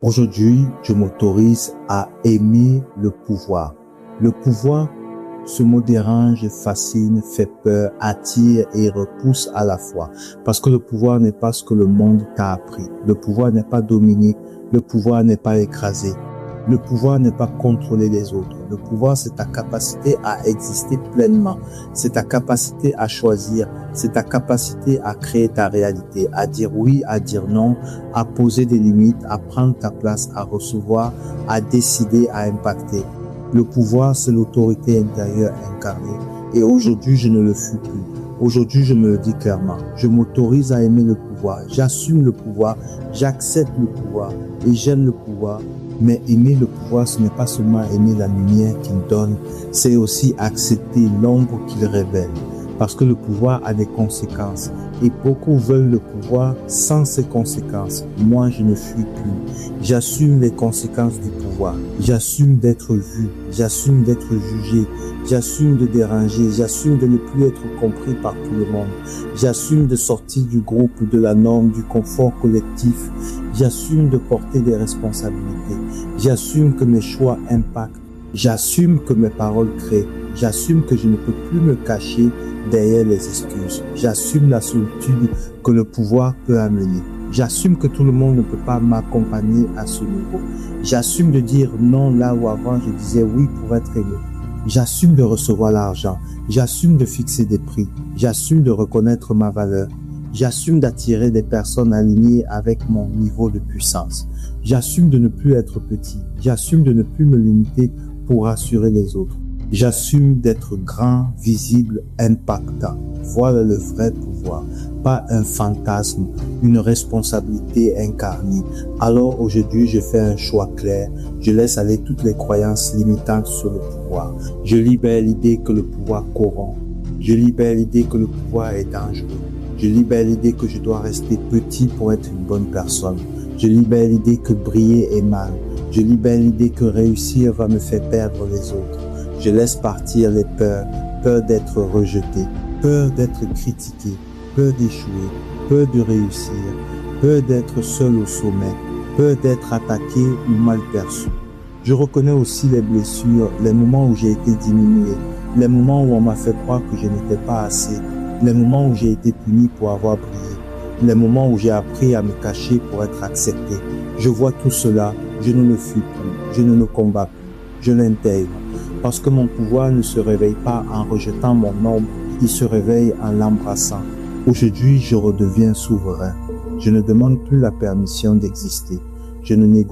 Aujourd'hui, je m'autorise à aimer le pouvoir. Le pouvoir, ce mot dérange, fascine, fait peur, attire et repousse à la fois. Parce que le pouvoir n'est pas ce que le monde t'a appris. Le pouvoir n'est pas dominer. Le pouvoir n'est pas écraser. Le pouvoir n'est pas contrôler les autres. Le pouvoir, c'est ta capacité à exister pleinement. C'est ta capacité à choisir. C'est ta capacité à créer ta réalité, à dire oui, à dire non, à poser des limites, à prendre ta place, à recevoir, à décider, à impacter. Le pouvoir, c'est l'autorité intérieure incarnée. Et aujourd'hui, je ne le fuis plus. Aujourd'hui, je me le dis clairement. Je m'autorise à aimer le pouvoir. J'assume le pouvoir. J'accepte le pouvoir. Et j'aime le pouvoir. Mais aimer le pouvoir, ce n'est pas seulement aimer la lumière qu'il donne, c'est aussi accepter l'ombre qu'il révèle. Parce que le pouvoir a des conséquences. Et beaucoup veulent le pouvoir sans ces conséquences. Moi, je ne fuis plus. J'assume les conséquences du pouvoir. J'assume d'être vu. J'assume d'être jugé. J'assume de déranger. J'assume de ne plus être compris par tout le monde. J'assume de sortir du groupe, de la norme, du confort collectif. J'assume de porter des responsabilités. J'assume que mes choix impactent. J'assume que mes paroles créent. J'assume que je ne peux plus me cacher derrière les excuses. J'assume la solitude que le pouvoir peut amener. J'assume que tout le monde ne peut pas m'accompagner à ce niveau. J'assume de dire non là où avant je disais oui pour être aimé. J'assume de recevoir l'argent. J'assume de fixer des prix. J'assume de reconnaître ma valeur. J'assume d'attirer des personnes alignées avec mon niveau de puissance. J'assume de ne plus être petit. J'assume de ne plus me limiter pour rassurer les autres. J'assume d'être grand, visible, impactant. Voilà le vrai pouvoir, pas un fantasme, une responsabilité incarnée. Alors aujourd'hui, je fais un choix clair. Je laisse aller toutes les croyances limitantes sur le pouvoir. Je libère l'idée que le pouvoir corrompt. Je libère l'idée que le pouvoir est dangereux. Je libère l'idée que je dois rester petit pour être une bonne personne. Je libère l'idée que briller est mal. Je libère l'idée que réussir va me faire perdre les autres. Je laisse partir les peurs, peur d'être rejeté, peur d'être critiqué, peur d'échouer, peur de réussir, peur d'être seul au sommet, peur d'être attaqué ou mal perçu. Je reconnais aussi les blessures, les moments où j'ai été diminué, les moments où on m'a fait croire que je n'étais pas assez, les moments où j'ai été puni pour avoir brillé, les moments où j'ai appris à me cacher pour être accepté. Je vois tout cela, je ne le fuis plus, je ne le combats plus, je l'intègre. Parce que mon pouvoir ne se réveille pas en rejetant mon ombre, il se réveille en l'embrassant. Aujourd'hui, je redeviens souverain. Je ne demande plus la permission d'exister. Je ne négocie